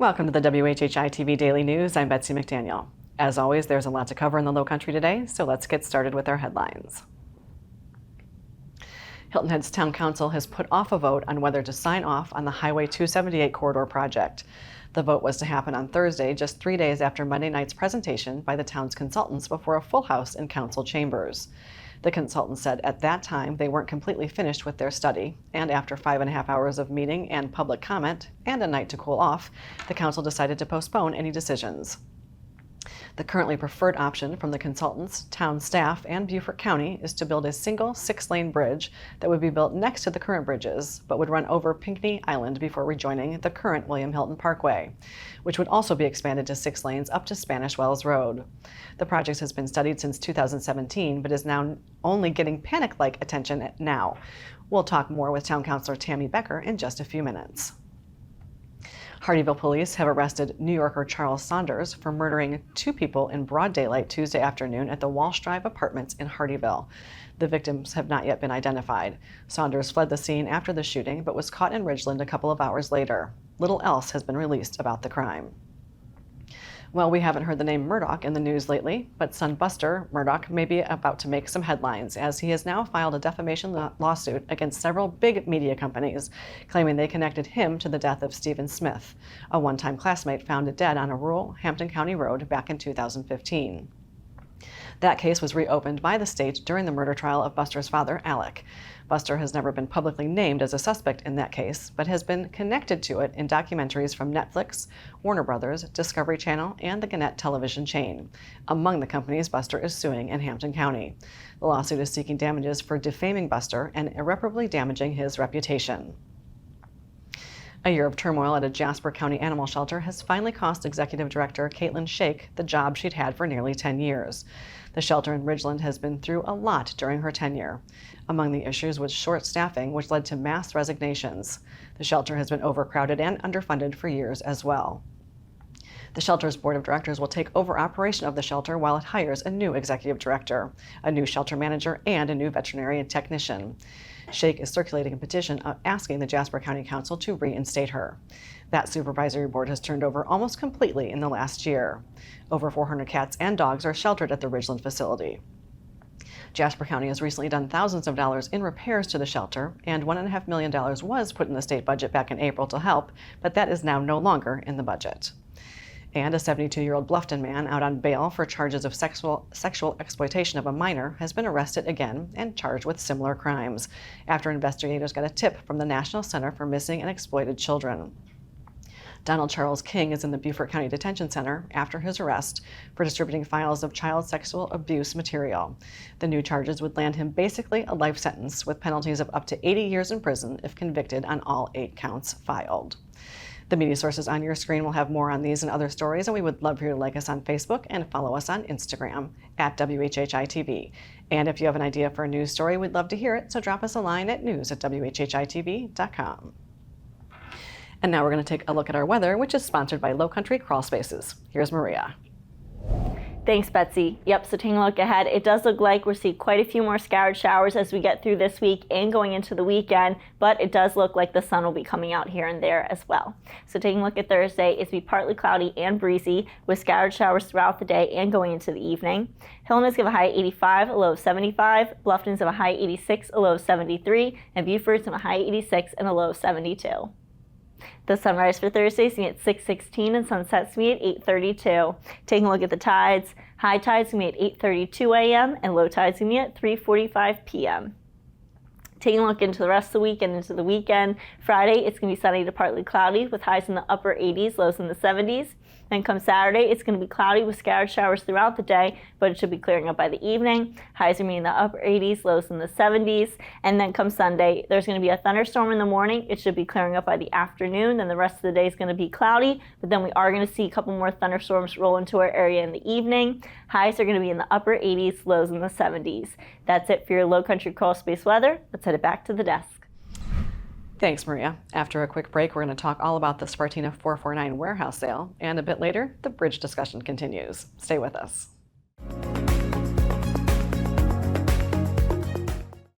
Welcome to the WHHI-TV Daily News. I'm Betsy McDaniel. As always, there's a lot to cover in the Lowcountry today, so let's get started with our headlines. Hilton Head's Town Council has put off a vote on whether to sign off on the Highway 278 corridor project. The vote was to happen on Thursday, just 3 days after Monday night's presentation by the town's consultants before a full house in council chambers. The consultants said at that time they weren't completely finished with their study, and after 5.5 hours of meeting and public comment and a night to cool off, the council decided to postpone any decisions. The currently preferred option from the consultants, town staff, and Beaufort County is to build a single 6-lane bridge that would be built next to the current bridges, but would run over Pinckney Island before rejoining the current William Hilton Parkway, which would also be expanded to 6 lanes up to Spanish Wells Road. The project has been studied since 2017, but is now only getting panic-like attention now. We'll talk more with Town Councilor Tammy Becker in just a few minutes. Hardyville police have arrested New Yorker Charles Saunders for murdering 2 people in broad daylight Tuesday afternoon at the Walsh Drive Apartments in Hardyville. The victims have not yet been identified. Saunders fled the scene after the shooting, but was caught in Ridgeland a couple of hours later. Little else has been released about the crime. Well, we haven't heard the name Murdaugh in the news lately, but son Buster Murdaugh may be about to make some headlines, as he has now filed a defamation lawsuit against several big media companies, claiming they connected him to the death of Stephen Smith, a one-time classmate found dead on a rural Hampton County road back in 2015. That case was reopened by the state during the murder trial of Buster's father, Alec. Buster has never been publicly named as a suspect in that case, but has been connected to it in documentaries from Netflix, Warner Brothers, Discovery Channel, and the Gannett television chain. Among the companies Buster is suing in Hampton County. The lawsuit is seeking damages for defaming Buster and irreparably damaging his reputation. A year of turmoil at a Jasper County animal shelter has finally cost Executive Director Caitlin Shake the job she'd had for nearly 10 years. The shelter in Ridgeland has been through a lot during her tenure. Among the issues was short staffing, which led to mass resignations. The shelter has been overcrowded and underfunded for years as well. The shelter's board of directors will take over operation of the shelter while it hires a new executive director, a new shelter manager, and a new veterinary technician. Shake is circulating a petition asking the Jasper County Council to reinstate her. That supervisory board has turned over almost completely in the last year. Over 400 cats and dogs are sheltered at the Ridgeland facility. Jasper County has recently done thousands of dollars in repairs to the shelter, and $1.5 million was put in the state budget back in April to help, but that is now no longer in the budget. And a 72-year-old Bluffton man out on bail for charges of sexual exploitation of a minor has been arrested again and charged with similar crimes after investigators got a tip from the National Center for Missing and Exploited Children. Donald Charles King is in the Beaufort County Detention Center after his arrest for distributing files of child sexual abuse material. The new charges would land him basically a life sentence with penalties of up to 80 years in prison if convicted on all 8 counts filed. The media sources on your screen will have more on these and other stories, and we would love for you to like us on Facebook and follow us on Instagram at WHHI-TV. And if you have an idea for a news story, we'd love to hear it, so drop us a line at news@WHHITV.com. And now we're going to take a look at our weather, which is sponsored by Lowcountry Crawl Spaces. Here's Maria. Thanks, Betsy. Yep, so taking a look ahead, it does look like we'll see quite a few more scattered showers as we get through this week and going into the weekend, but it does look like the sun will be coming out here and there as well. So taking a look at Thursday, it's be partly cloudy and breezy with scattered showers throughout the day and going into the evening. Hilton is going to have a high 85, a low of 75. Bluffton's have a high 86, a low of 73, and Beaufort's have a high 86 and a low of 72. The sunrise for Thursday is going to be at 6:16 and sunset's going to be at 8:32. Taking a look at the tides, high tide's going to be at 8:32 a.m. and low tide's going to be at 3:45 p.m. Taking a look into the rest of the week and into the weekend, Friday it's going to be sunny to partly cloudy with highs in the upper 80s, lows in the 70s. Then come Saturday, it's going to be cloudy with scattered showers throughout the day, but it should be clearing up by the evening. Highs are going to be in the upper 80s, lows in the 70s. And then come Sunday, there's going to be a thunderstorm in the morning. It should be clearing up by the afternoon. Then the rest of the day is going to be cloudy, but then we are going to see a couple more thunderstorms roll into our area in the evening. Highs are going to be in the upper 80s, lows in the 70s. That's it for your Lowcountry crawl space weather. Let's head it back to the desk. Thanks, Maria. After a quick break, we're going to talk all about the Spartina 449 warehouse sale, and a bit later, the bridge discussion continues. Stay with us.